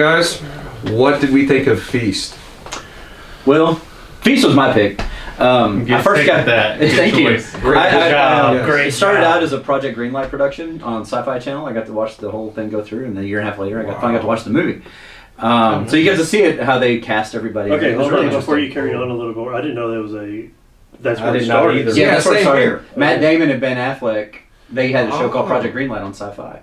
guys. What did we think of Feast? Well, Feast was my pick. I first got that. Thank you. Great job. It started out as a Project Greenlight production on Sci-Fi Channel. I got to watch the whole thing go through, and then a year and a half later, I finally got to watch the movie. So you get to see it, how they cast everybody. Okay, hold really before you carry on a little more, I didn't know there was a. That's where it started. Yeah, that's where it started. Here. Matt Damon and Ben Affleck, they had a show called Project Greenlight on Sci-Fi.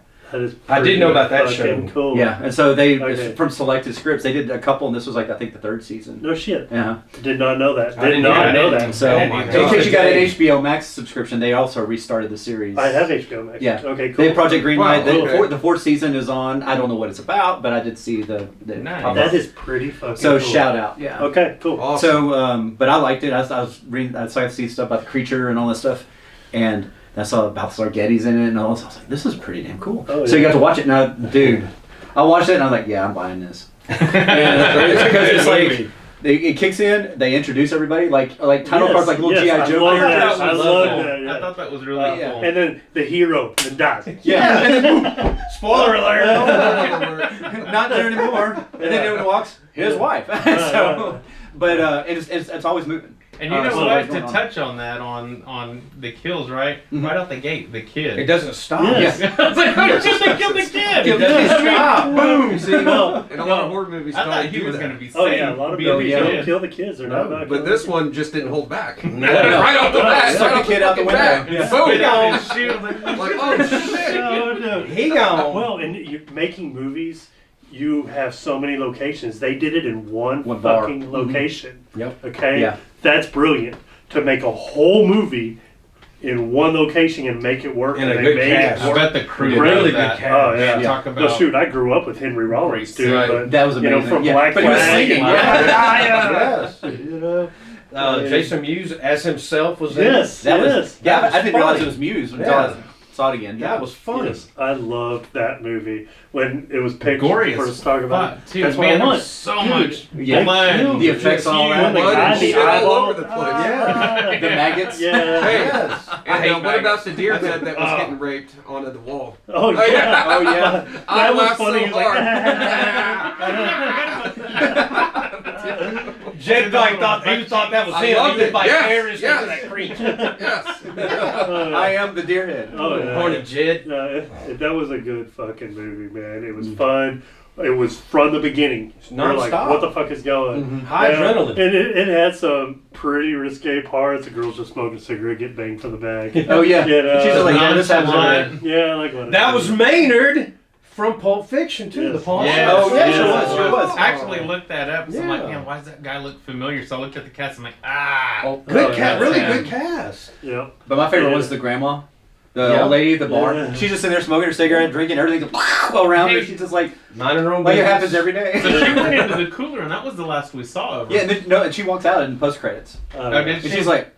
I did know about that show. Cool. Yeah, and so they from selected scripts, they did a couple, and this was like I think the third season. No shit. Yeah. Did not know that. I did not know that. So in case you got an HBO Max subscription, they also restarted the series. I have HBO Max. Yeah. Okay, cool. They had Project Greenlight. Wow, The fourth season is on. I don't know what it's about, but I did see the Nice. That is pretty fucking so cool. shout out. Yeah. Okay, cool. Awesome. So, but I liked it. I was reading. I started to see stuff about the creature and all that stuff, and I saw Balthazar Getty's in it, and all this. I was like, this is pretty damn cool. Oh, So yeah. you got to watch it now, dude. I watched it, and I was like, yeah, I'm buying this. Because it's like it kicks in. They introduce everybody like title cards, like little GI Joe. I love that. I thought that was really cool. And then the hero then dies. Yeah. And then, Spoiler alert! not there anymore. And then in walks his wife. So, but it's always moving. And you know so what? what's To going on? touch on that, on the kills, right? Mhm. Right out the gate, the kid. It doesn't stop. Yes. I was like, how did they kill the kid? It doesn't stop. Boom! See, Well, and a lot of horror movies I don't thought he do was that. going to be saved. Oh yeah, a lot of being movies a don't kid. kill the kids. They're not about But killing this the one just didn't hold back. No. Right off the bat, Suck right the kid out the window. back. Yeah. Boom! Spit out his shoe, like, Like, oh shit! kids. Oh, no. He gone. Well, and you're making movies, you have so many locations. They did it in one One bar. fucking location. Yep. Okay? Yeah. That's brilliant. To make a whole movie in one location and make it work. And a they good made cast. I it work. bet the crew Really does that. good cast. Oh, yeah. Talk about Well, shoot, I grew up with Henry Rollins, dude. Right. But, That was amazing. You know, from Yeah. Black But he was Flag singing, and- Yes. You know? Jason Mewes as himself was in Yes, That yes. was yeah. That I was didn't realize funny. it was Muse until Yeah. I saw it again. That was funny. Yes, I loved that movie when it was picked gory for as us to talk about. fuck, too. That's what Man, I there want. was so Dude, much Yeah. blood. The effects, all that. The Blood guy, and the shit all eyeball. over the place. Yeah. The maggots. Yeah. Yes. And hate what maggots. about the deer head that was Oh. getting raped onto the wall? Oh Oh, yeah. yeah. Oh yeah. I That was laughed funny. so He was like, Jed like thought that was I him. loved He was it. like Yes, Aaron's yes. to that creature. Yes. I am the deer head. Oh yeah. Horny Jed. That was a good fucking movie, man. It was fun. It was from the beginning. You're like, Non-stop. what the fuck is going? High adrenaline. And it had some pretty risque parts. The girls just smoking a cigarette, get banged from the bag. Oh yeah. You know? She's just like, yeah, this happens every day. Yeah, I like what it That is. was Maynard from Pulp Fiction too. Yes. The pawn Yes. shop. Oh yeah, Yeah. sure was. Sure was. I actually looked that up. So I'm like, Yeah. man, why does that guy look familiar? So I looked at the cast. I'm like, ah. Oh, good Oh, cast. yeah. Really Yeah. good cast. Yeah. But my favorite Yeah. was the grandma. The Yeah. old lady at the bar. Yeah. She's just sitting there smoking her cigarette, drinking, everything's all around her. Hey. She's just like Minding her own it business. happens every day. So she went into the cooler, and that was the last we saw of her. Yeah, and then, no, and she walks out in post credits, Oh, did and she? she's like,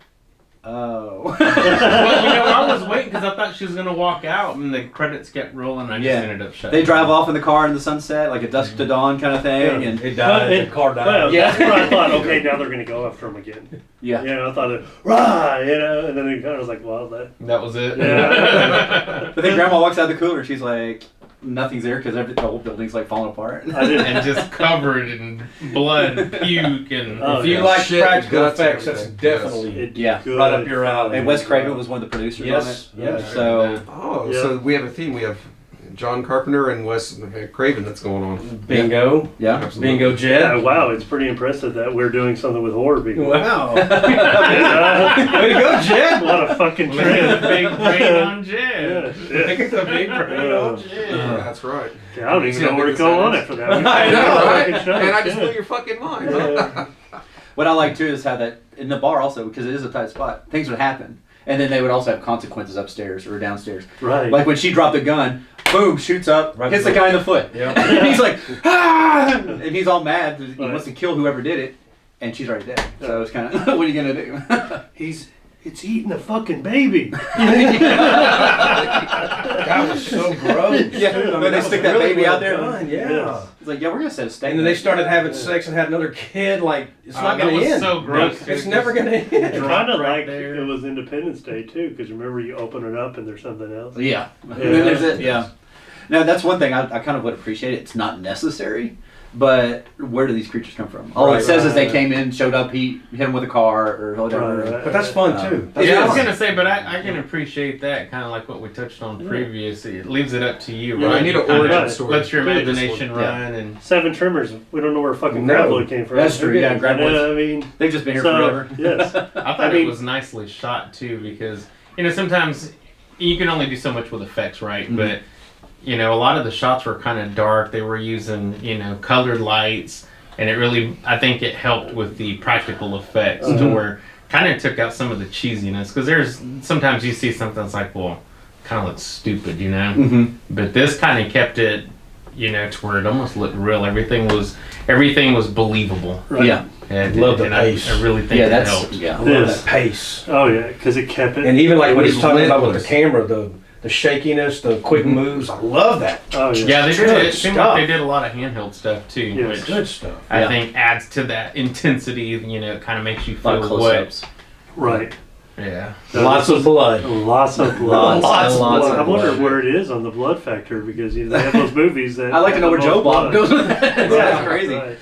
"Oh." Well, you know, I was waiting because I thought she was gonna walk out, and the credits kept rolling. I just Yeah. ended up shutting. They drive off in the car in the sunset, like a dusk to dawn kind of thing, Yeah. and It died. Well, The car died. Well, Yeah. that's where I thought, okay, now they're going to go after him again. yeah. You know, I thought, rah, you know, and then it kind of was like, well, that. That was it. Yeah. But then Grandma walks out of the cooler, she's like, nothing's there because the whole building's like falling apart. I didn't. And just covered in blood and puke and. Oh, If you yeah. like Shit, practical guts, effects, that's everything. definitely It did Yeah. good. right up your alley. And Wes Craven was one of the producers Yes, on it. yes. So Oh, Yeah. so we have a theme. We have John Carpenter and Wes Craven that's going on. Bingo. yeah. Absolutely. Bingo Jed. Yeah, wow, it's pretty impressive that we're doing something with horror people. Wow. Yeah. Way to go, Jed. What a fucking Look at the trend. big brain on Jed. Yeah, shit. Look at the big brain on Yeah, Jed. that's right. I don't even know where to go on after that. I I know, know, right? Fucking show, And I just yeah. blew your fucking mind. Yeah. What I like too is how that in the bar also, because it is a tight spot, things would happen. And then they would also have consequences upstairs or downstairs. Right. Like when she dropped the gun, boom, shoots up, Right hits the guy in the foot. Yeah. And he's like, ah! And he's all mad because he Right. wants to kill whoever did it. And she's already dead. So it's kind of, what are you going to do? It's eating a fucking baby. That was so gross. Yeah, when they that stick was that really baby well out there. done, yeah. Yes. It's like, yeah, we're going to set a stake. And then they started having sex and had another kid. Like, it's not that going was to end. so gross. It's never going to end. Kind of right like there. it was Independence Day too, because remember you open it up and there's something else. Yeah. And then there's it, yeah. Now, that's one thing I kind of would appreciate. It's not necessary. but where do these creatures come from? All it Right, says is they right. came in, showed up, he hit him with a car or whatever. Right. But that's fun too. That's Yeah, I was fun. gonna say, but I can appreciate that, kind of like what we touched on previously. It leaves it up to you, Yeah, right? I need You an kinda origin story. Let your Yeah, this imagination one. run, and 7 Trimmers. We don't know where fucking No. Graboid came from. That's true, yeah, I Graboid's- mean, They've just been here so, forever. yes. I thought I mean- it was nicely shot too, because sometimes you can only do so much with effects, right? Mhm. But a lot of the shots were kind of dark. They were using colored lights, and it really, I think it helped with the practical effects to where kind of took out some of the cheesiness, because there's sometimes you see something that's like, well, kind of looks stupid, Mm-hmm. but this kind of kept it to where it almost looked real. Everything was believable. Right. Yeah. And, Love the and pace. I really think Yeah, it that's helped. I yeah. love Yes. that pace. Oh yeah, because it kept it. And even like It what was he's talking about with the relentless. camera, the shakiness, the quick moves. I love that. Oh yeah. Yeah, they did. Good It seemed stuff. like they did a lot of handheld stuff too, Yes. which Good stuff. I Yeah. think adds to that intensity. It kind of makes you A lot of feel close-ups. Right. Yeah. Lots of blood. Lots of blood. Lots and lots I of wonder blood. where it is on the blood factor, because they have those movies that. I'd like to know where have the Joe most Bob blood. goes with that. That's Yeah, crazy. right.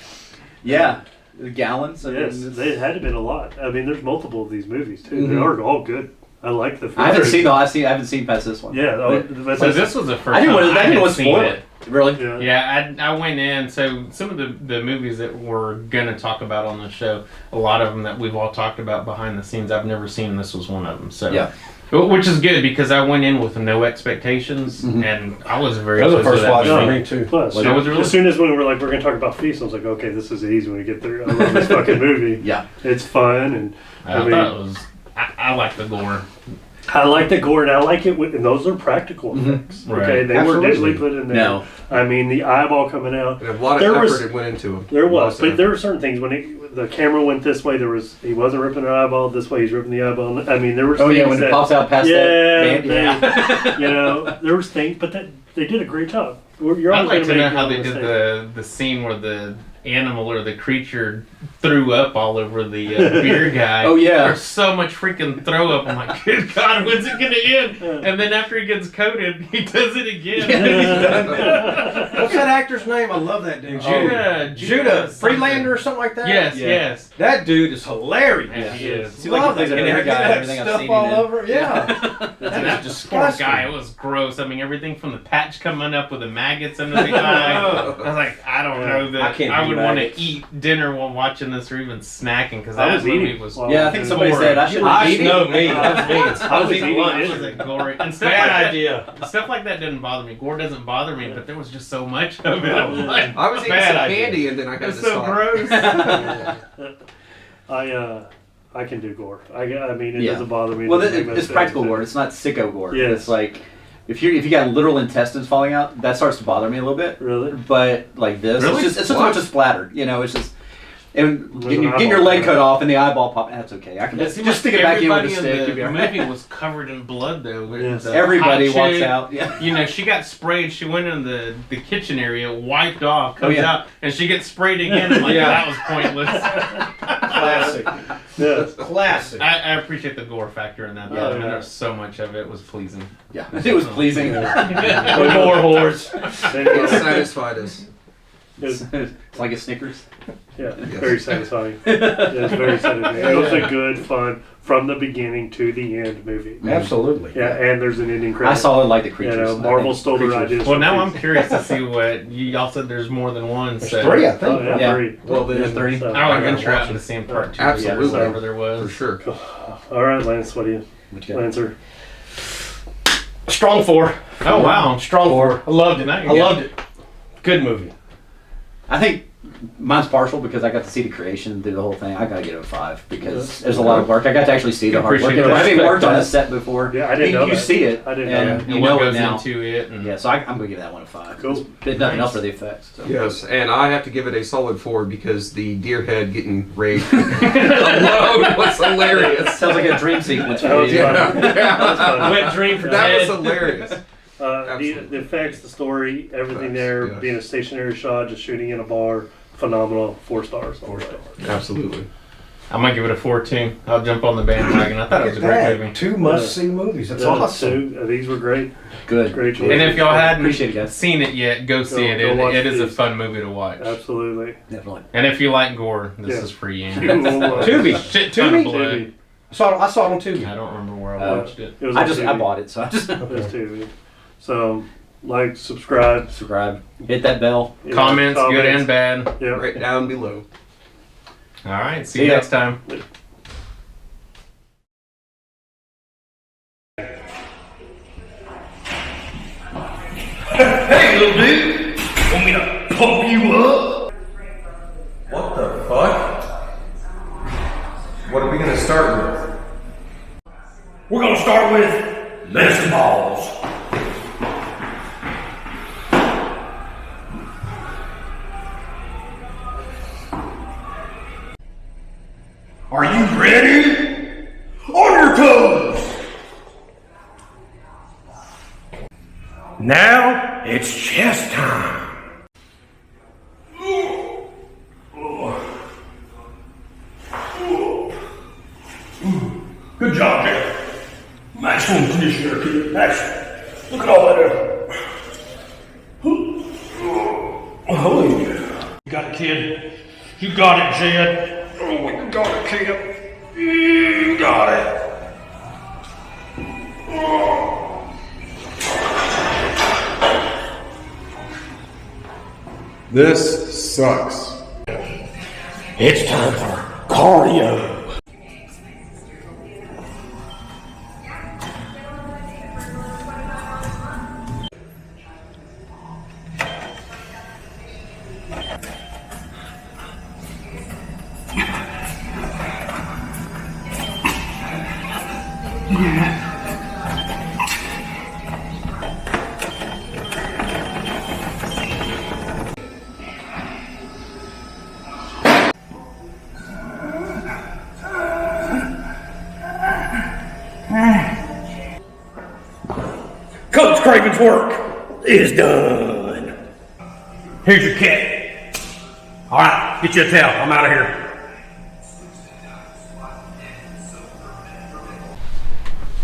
Yeah. The gallons. I mean, Yes, it's- they had to been a lot. I mean, there's multiple of these movies too. Mhm. They are all good. I like the. I haven't features. seen I haven't seen past this one. Yeah, But- So this was the first I didn't time want to. I didn't had want to seen spoil it. Really? Yeah. Yeah, I went in. So some of the movies that we're gonna talk about on the show, a lot of them that we've all talked about behind the scenes, I've never seen. This was one of them. So Yeah. which is good, because I went in with no expectations, Mhm. and I was very. That was the pleased first with watch that for movie. me too. Plus, Well, that was really- as soon as we were like, we're going to talk about Feast, I was like, okay, this is easy when we get through. I love this fucking movie. Yeah. It's fun, and I mean- thought it was. I like the gore. I like the gore, and I like it. And those are practical effects. Right. Okay, they Absolutely. were digitally put in there. No. I mean, the eyeball coming out. And a lot of There effort was- it went into them. There was, Lots of but there effort. were certain things when the camera went this way. He wasn't ripping an eyeball. This way, he's ripping the eyeball. I mean, there were. Oh things yeah, when that, it pops out past that. Yeah, Band, yeah. there was things, but they did a great job. You're I'd always like going to know make how your they own did mistake. the scene where the animal or the creature threw up all over the beer guy. Oh, yeah. There's so much freaking throw up. I'm like, good God, when's it gonna end? And then after he gets coated, he does it again. What's that actor's name? I love that dude. Judah something. Freelander or something like that. Yes, Yeah. yes. That dude is hilarious. Yeah, he is. Seems like he plays an And every I guy get and that everything I've stuff seen all him in. over. Yeah. And that That's poor disgusting. guy, it was gross. I mean, everything from the patch coming up with the maggots under the eye. I was like, I don't know I that can't I do would want to maggots. eat dinner while watching this, or even snacking, because I that was movie eating. was. Well, Yeah, I think somebody Gore. said I should I have eaten. know me. That was me. I was was eating eating lunch. That was a gory and stuff Bad like idea. That, stuff like that didn't bother me. Gore doesn't bother me, but there was just so much of it. I was like, I was eating bad some idea. candy and then I It had was to so stop. gross. I can do gore. I mean, it Yeah. doesn't bother me. Well, It doesn't make it's no practical sense. gore. It's not sicko gore. Yes. It's like if you got literal intestines falling out, that starts to bother me a little bit. Really? But like this, Really? it's just so What? much a splatter. It's just. And There's getting an your eyeball leg coming cut out. off and the eyeball pop. That's okay. I can It seemed just stick it like back in with a everybody stick. in You'll be the all right. movie was covered in blood, though. Yes. The Everybody hot walks chick, out. Yeah. She got sprayed. She went in the kitchen area, wiped off, comes Oh, yeah. out, and she gets sprayed again. I'm like, Yeah. that was pointless. Classic. Yes. Classic. I appreciate the gore factor in that. Though. Oh, I mean, yeah. there's so much of it was pleasing. Yeah. It was pleasing. With more whores. It satisfied us. It's like a Snickers. Yeah, very satisfying. Yeah, it's very satisfying. It was a good, fun, from the beginning to the end movie. Absolutely. Yeah, and there's an ending I credit. saw it like the You creatures. know, I Marvel think stole their creatures. ideas. Well, from now I'm Feast. curious to see what y'all said. There's more than one. There's So 3, I think. Oh, yeah, Yeah. 3. Well, There's then, 3. So, I would I gotta venture out watch into it. seeing part 2. Absolutely. Whatever there was. for sure. all right, Lance, what do you, What you got? Lancer? Strong 4. Oh, wow. Strong 4. I loved it. Now you I got loved it. Good movie. I think mine's partial because I got to see the creation through the whole thing. I gotta give it a 5 because there's a lot of work. I got to actually see the hard work. Appreciate I haven't that. worked on a set before. Yeah, I didn't know You that. see it, I didn't know and that. you And what know it goes now. into it. And Yeah, so I'm gonna give that one a 5. Cool. There's nothing Nice. else for the effects. So. Yes, and I have to give it a solid 4 because the deer head getting raped alone was hilarious. Sounds like a dream sequence That for was you. fun. Yeah. That was fun. Wet dream for That was Ted. hilarious. The Absolutely. effects, the story, everything Effects, there, yes. being a stationary shot, just shooting in a bar, phenomenal. 4 stars. 4 stars. Absolutely. I'm gonna give it a 4 too. I'll jump on the bandwagon. I thought it was a great movie. 2 must-see movies. That's awesome. These were great. Good. Great choices. And if y'all Appreciate it, hadn't guys. seen it yet, go see it. go watch It is a these. fun movie to watch. Absolutely. Definitely. And if you like gore, this Yeah. is for you. Tubi. Shit ton of Tubi? blood. I saw it on Tubi. I don't remember where I watched it. It was I on bought it, so I just It was TV. So, like, subscribe. subscribe. Hit that bell. you know, Comments, good and bad. Yeah. Right down below. All right. See See you ya. next time. Hey, little dude, want me to pump you up? What the fuck? What are we gonna start with? We're gonna start with medicine balls. Are you ready? On your toes! Now it's chest time. Good job, Jeff. Maximum condition there, kid. Maximum. Look at all that effort. Oh, yeah. You got it, kid. You got it, Jed. Oh, you got it, kid. You got it. This sucks. It's time for cardio. Coach Craven's work is done. Here's your cat. All right, get you a towel. I'm out of here.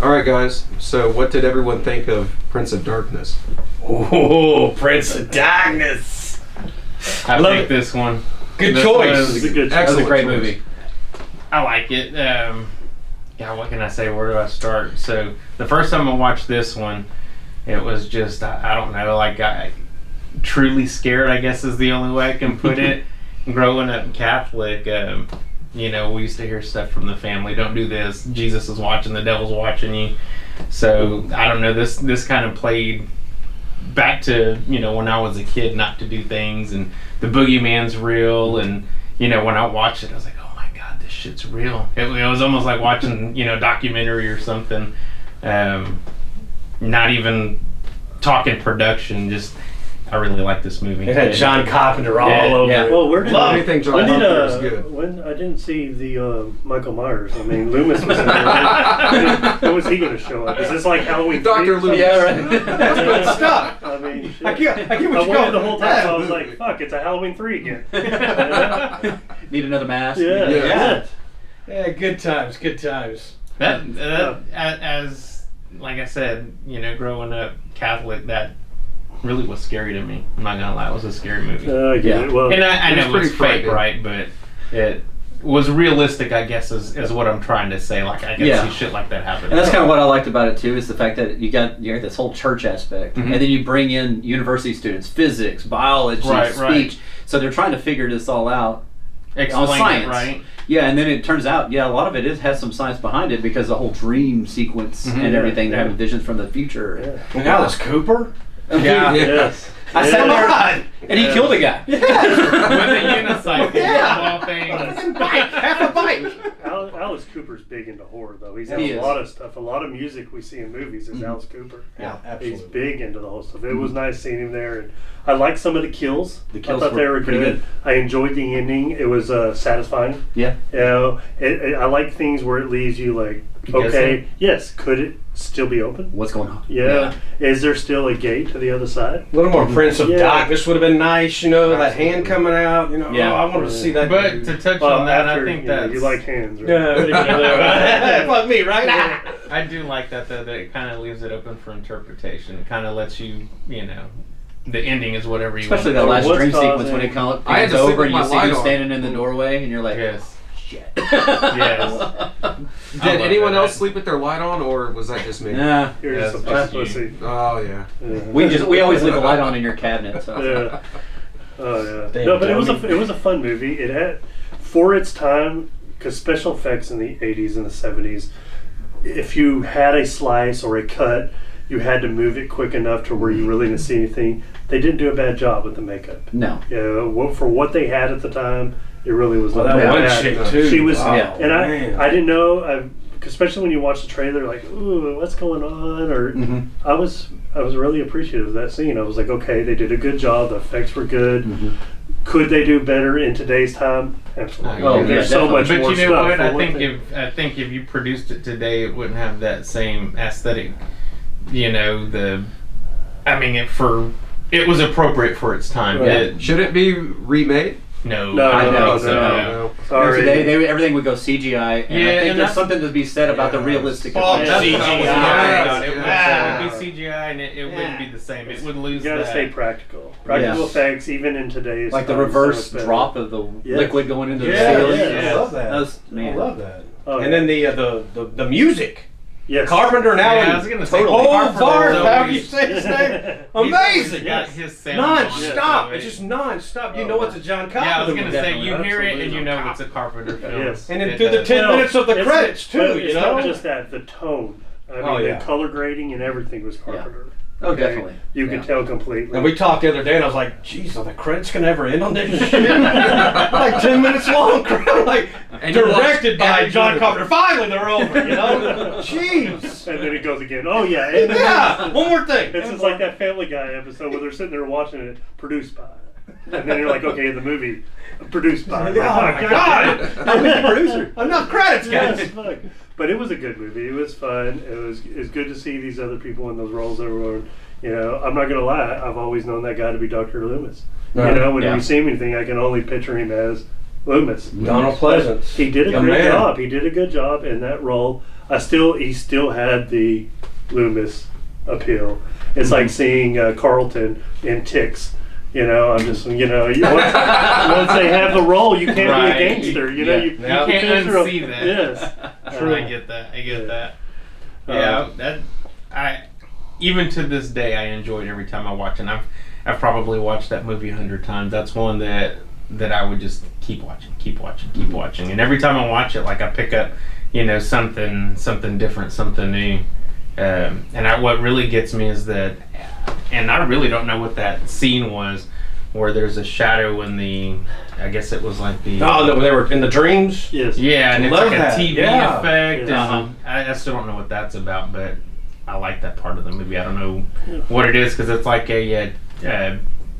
Alright, guys. So, what did everyone think of Prince of Darkness? Oh, Prince of Darkness. I love picked it. this one. Good This choice. was- It's a good That was a Excellent great choice. movie. I like it. Yeah, what can I say? Where do I start? So the first time I watched this one, it was just I don't know, like I truly scared, I guess is the only way I can put it. Growing up Catholic, you know, we used to hear stuff from the family. Don't do this. Jesus is watching. The devil's watching you. So I don't know. This kind of played back to, you know, when I was a kid, not to do things, and the boogeyman's real, and you know, when I watched it, I was like, oh my god, this shit's real. It was almost like watching, you know, a documentary or something. Not even talking production, just I really like this movie. It had John Carpenter all Yeah, over yeah. it. Well, where did Anything John when did Carpenter is good. when I didn't see the Michael Myers. I mean, Loomis was in there. When was he going to show up? Is this like Halloween? Dr. 3 or Loomis. something? Yeah, right. That's good stuff. I mean, shit. I get what I you're waited going the whole time, so I was Yeah. like, "Fuck, it's a Halloween 3 again." Need another mask. Yeah. Yeah. Yeah, good times, good times. That as like I said, you know, growing up Catholic, that really was scary to me. I'm not gonna lie, it was a scary movie. I get Yeah. it. Well, And I It's know pretty it's fake, frightening. right? But it was realistic, I guess, is what I'm trying to say. Like I can Yeah. see shit like that happen. And that's kind of what I liked about it too, is the fact that you got this whole church aspect, Mhm. and then you bring in university students, physics, biology, Right, speech. right. So they're trying to figure this all out. Explain on science. it, right? Yeah, and then it turns out, yeah, a lot of it has some science behind it, because the whole dream sequence Mhm. and everything, they're Yeah. having visions from the future. yeah. And Alice Cooper? Yeah. Yes. I sat there, and he Yeah. killed a guy. With a unicycle, Yeah. of all things. Half a bike. Alice Cooper's big into horror, though. He's He in a is. lot of stuff. A lot of music we see in movies is Alice Cooper. Yeah, He's absolutely. big into the whole stuff. It was nice seeing him there, and I liked some of the kills. The kills I thought they were were pretty good. good. I enjoyed the ending. It was satisfying. Yeah. You know, I like things where it leaves you like, Okay. Yes. Could it still be open? What's going on? Yeah. Is there still a gate to the other side? A little more Prince of Yeah. Darkness would have been nice, you know, that hand coming out, you know. Yeah. Oh, I wanted to see that. But to touch Well, on that, after, I think you know, that you like hands, right? Yeah, what are you gonna do? Fuck me, right? I do like that though. That it kind of leaves it open for interpretation. It kind of lets you, you know, the ending is whatever you Especially want. that last What's dream sequence causing- when it comes I had to sleep over with and you my see light you on. standing in the doorway and you're like, Yes. shit. Yes. Did anyone else that. sleep with their light on, or was that just me? Nah. You're Yeah, just a it's fat just you. pussy. Oh yeah. Yeah. We always leave a light on in your cabinet. So. Yeah. Oh yeah. Damn, No, but it dummy. was a fun movie. It had, for its time, because special effects in the 80s and the 70s, if you had a slice or a cut, you had to move it quick enough to where you really didn't see anything. They didn't do a bad job with the makeup. No. Yeah, for what they had at the time, it really was Well, not that one bad. chick too. She was, Wow, yeah. and man. I didn't know, especially when you watch the trailer, like, ooh, what's going on? Or Mhm. I was really appreciative of that scene. I was like, okay, they did a good job. The effects were good. Mhm. Could they do better in today's time? Absolutely. Oh, There's yeah, so much But more you know stuff. what? for I one think thing. if you produced it today, it wouldn't have that same aesthetic. You know, it was appropriate for its time. Right. Should it be remade? No, No, I no, don't no, think so. no. You know, Sorry. today, everything would go CGI, and Yeah, I think and there's that's- something to be said about the Yeah. realistic Fuck effects. that's CGI. what I was It gonna would, say. it would be CGI, and it wouldn't be the same. It would You lose gotta that. stay practical. Practical Yeah. effects, even in today's Like the time, reverse so much better. drop of the Yes. liquid going into the Yeah, ceiling. yeah, I love that. That was, man. I love that. Oh, And yeah. then the music. Yes. Carpenter now. Yeah, I was gonna say, Totally. Carpenter's Bars, how always- you say his name? He's always Amazing. got his sound Non-stop. on it. It's just non-stop. You Oh, know it's a John Carpenter. Yeah, I was gonna movie. say you hear it and Absolutely. you know it's a Carpenter film. Yes. And then It through the does. 10 minutes of the It's- credits but too. You it's know. not just that. The tone. I mean, Oh, yeah. the color grading and everything was Carpenter. Oh, definitely. You Yeah. can tell completely. And we talked the other day, and I was like, "Geez, are the credits gonna ever end on this shit?" Like 10 minutes long. Like And you directed watch by every John movie. Carpenter. Finally, they're over. You know? Jeez. And then it goes again. Oh yeah. And then Yeah. One more thing. It's just like that Family Guy episode where they're sitting there watching it, produced by. And then you're like, okay, the movie, produced by. Oh my God! I'm the producer. Enough credits, guys. Yes, fuck. But it was a good movie. It was fun. It's good to see these other people in those roles that were, you know, I'm not gonna lie, I've always known that guy to be Dr. Loomis. Right. You know, when Yeah. we see him anything, I can only picture him as Loomis. Donald Pleasance. He did a Young great man. job. He did a good job in that role. He still had the Loomis appeal. It's like seeing Carlton in Ticks. You know, I'm just, you know, once they have the role, you can't Right. be a gangster. You know, Yeah. you You can't can't throw- unsee that. Yes. True. I get that. I get that. Uh, Yeah, even to this day I enjoy it every time I watch it. And I've probably watched that movie 100 times. That's one that I would just keep watching. And every time I watch it, like I pick up, you know, something different, something new. And what really gets me is that, and I really don't know what that scene was, where there's a shadow in the, I guess it was like the. Oh, no, they were in the dreams. Yes. Yeah, and it's Love like that. a TV Yeah. effect. Yeah. And I still don't know what that's about, but I like that part of the movie. I don't know what it is because it's like a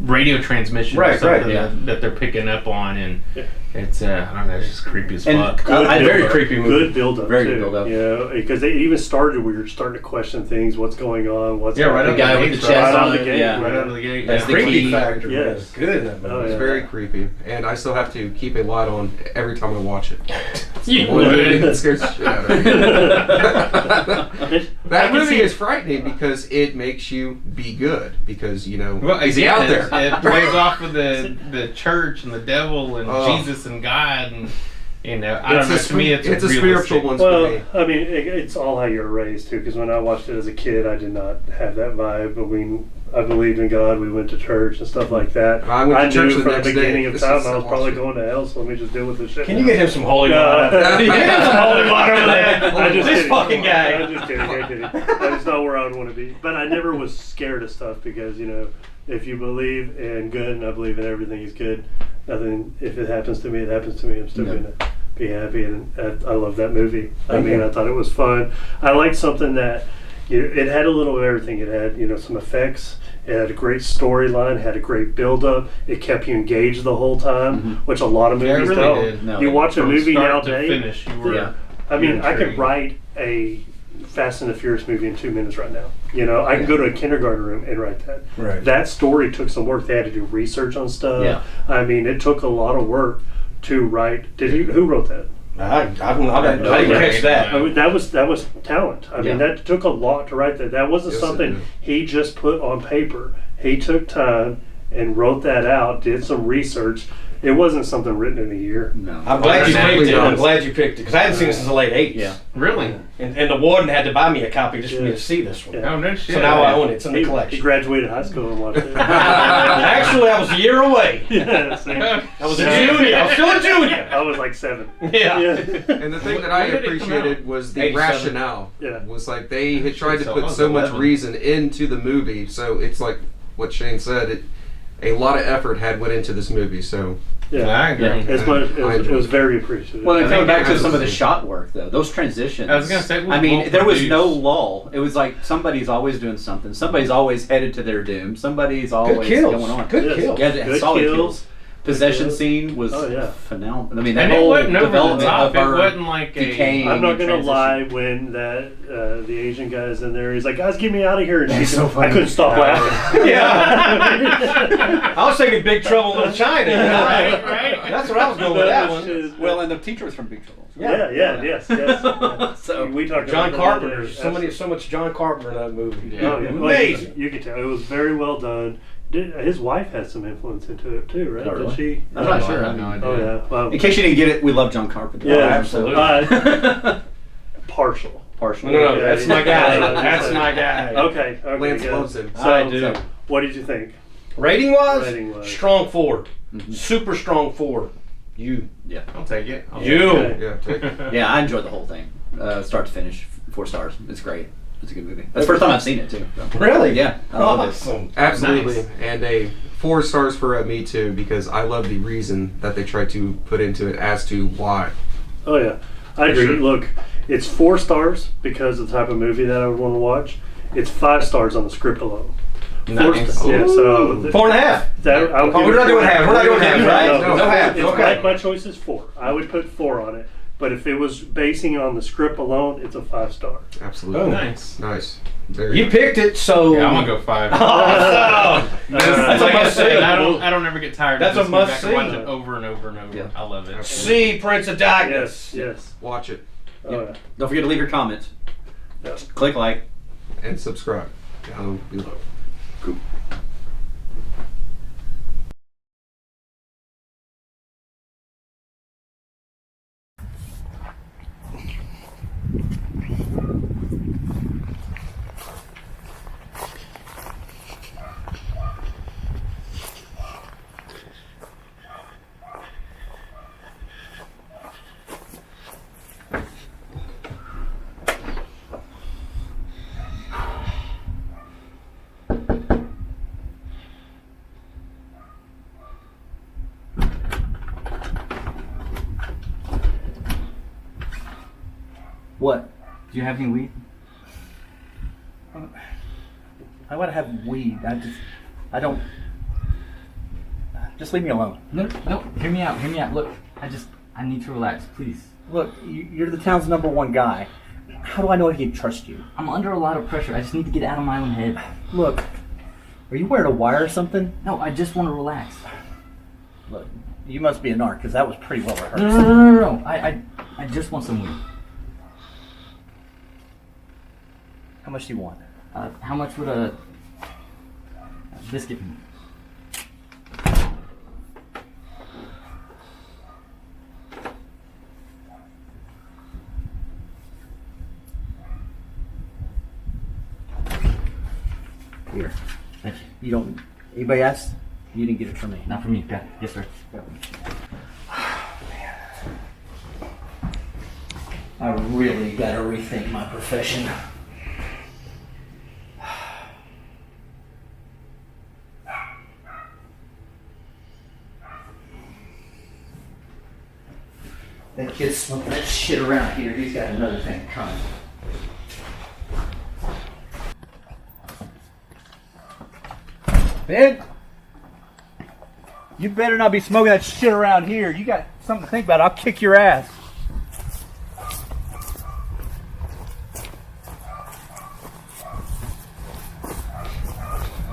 radio transmission or Right, something right, yeah. that they're picking up on, and Yeah. it's I don't know, it's just creepy as And- fuck. Very build-up. creepy movie. Good build up. Very too. good build-up. You know, because it even started where you're starting to question things. What's going on? What's Yeah, right happening? out The guy with the gates, chest right out on of the it. gate, Yeah. right out of the gate. That's Yeah. the Creepy key. factor Yes. was good in that movie. Oh, It's yeah. very creepy, and I still have to keep a light on every time I watch it. You One movie would. that scares the shit out of me. I That can movie see- is frightening because it makes you be good because you know Well, is he again, out there? It plays off with the church and the devil and Oh. Jesus and God, and you know, I don't know. It's To me, it's a realistic. spiritual one for Well, me. I mean, it's all how you're raised too. Because when I watched it as a kid, I did not have that vibe. But I believed in God. We went to church and stuff like that. I went to church knew the from next the beginning day. of This time is I was so probably awesome. going to hell. So let me just deal with this shit. Can now. you get him some holy No. water? Get him some holy water over there. I'm just This kidding. fucking guy. I'm just kidding. That's not where I would want to be. But I never was scared of stuff because, you know, if you believe in good and I believe in everything is good, nothing, if it happens to me, it happens to me. I'm still Yeah. going to be happy. And I love that movie. I mean, I thought it was fun. I liked something that, it had a little of everything. It had, some effects. It had a great storyline, had a great build-up. It kept you engaged the whole time, which a lot of Yeah, it movies really don't. did. No. You watch a From movie start nowadays. to finish, you were. Yeah. I mean, I could intrigued. write a Fast and the Furious movie in 2 minutes right now. You know, I can go to a kindergarten room and write that. Right. That story took some work. They had to do research on stuff. Yeah. I mean, it took a lot of work to write. Who wrote that? I didn't catch that. I mean, that was talent. I mean, that took a lot to write that. That wasn't Yes, it something did. he just put on paper. He took time and wrote that out, did some research. It wasn't something written in a year. No. I'm glad you Exactly picked it. I'm not. glad you picked it because I hadn't seen it since the late '80s. Yeah. Really? And the warden had to buy me a copy just for me Yeah. to see this one. Yeah. Oh, no shit. So now I own it. It's in the He collection. graduated high school and watched it. Actually, I was a year away. Yeah, see? I was a junior. I was still a junior. I was like 7. Yeah. And the thing that I When did it come appreciated was the 87. rationale. Yeah. Was like they had tried to So I put was so much 11. reason into the movie, so it's like what Shane said. A lot of effort had went into this movie, so Yeah, I agree. As much, I it was very appreciative. Well, and I coming think back to some of the absolutely. shot work, though, those transitions. I was gonna say, it was I mean, well there was no produced. lull. It was like somebody's always doing something. Somebody's always headed to their doom. Somebody's always kills. going on. Good Yes. kills. Yeah, Good solid kills. kills. Possession kills. scene was Oh, yeah. phenomenal. I mean, that And it whole wasn't over the development top. of It her wasn't like decaying. I'm not and gonna transition. lie. When that the Asian guy's in there, he's like, "Guys, get me out of here!" And He's so funny. I couldn't stop laughing. Yeah. I was thinking Big Trouble in Little China. You know? Right, right. That's what I was going with that one. Well, and the teacher was from Big Trouble. Yes. So, we talked John about Carpenter. that the other day. So much John Carpenter in that movie. Yeah. Oh, yeah. Amazing. You could tell it was very well done. His wife had some influence into it too, right? Oh, really? Did she? I'm not I sure. have no idea. Oh yeah. Well, In case you didn't get it, we love John Carpenter. yeah, absolutely. Partial. Partial. No, Yeah, that's yeah. my guy. Yeah, That's my guy. Okay. Lance good. loves him. I do. What did you think? Rating wise, Rating-wise. strong 4. Mhm. Super strong 4. You. I'll take it. You. Okay. Yeah, take it. Yeah, I enjoyed the whole thing, start to finish. 4 stars. It's great. It's a good movie. That's the first time I've seen it too. So. Really? Yeah, I love it. Awesome. Absolutely, Nice. and a 4 stars for me too because I love the reason that they tried to put into it as to why. Oh yeah, I agree. Sure. Look, it's 4 stars because of the type of movie that I would want to watch. It's 5 stars on the script alone. Nice. Yeah, so 4.5. that, I'll Oh, give we're it not doing 4.5. half. We're not doing half, right? No, No half. It's Okay. my choice is 4. I would put 4 on it. But if it was basing on the script alone, it's a 5 star. Absolutely, Oh. Nice. nice. Very You nice. picked it, so. Yeah, I'm gonna go 5. Awesome. That's a like I must said, see. I don't ever get tired That's of a this movie. must I can watch see. it over and over and over. Yeah. I love it. See Prince of Darkness. Yes. Watch it Oh, yeah. Don't forget to leave your comments. Yeah. Click like. and subscribe down below. What? Do you have any weed? I want to have weed. I don't. Just leave me alone. No, hear me out, Look, I need to relax, please. Look, you're the town's #1 guy. How do I know I can trust you? I'm under a lot of pressure. I just need to get out of my own head. Look, are you wearing a wire or something? No, I just want to relax. Look, you must be a narc, because that was pretty well rehearsed. No. I just want some weed. How much do you want? How much would a biscuit be? Here. Thank you. You don't. Anybody asked? You didn't get it from me. Not for me. Got it. Yes, sir. I really gotta rethink my profession. That kid's smoking that shit around here. He's got another thing coming. Ben, you better not be smoking that shit around here. You got something to think about. I'll kick your ass.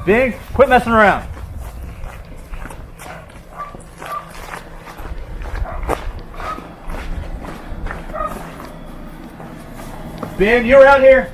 Ben, quit messing around. Ben, you around here?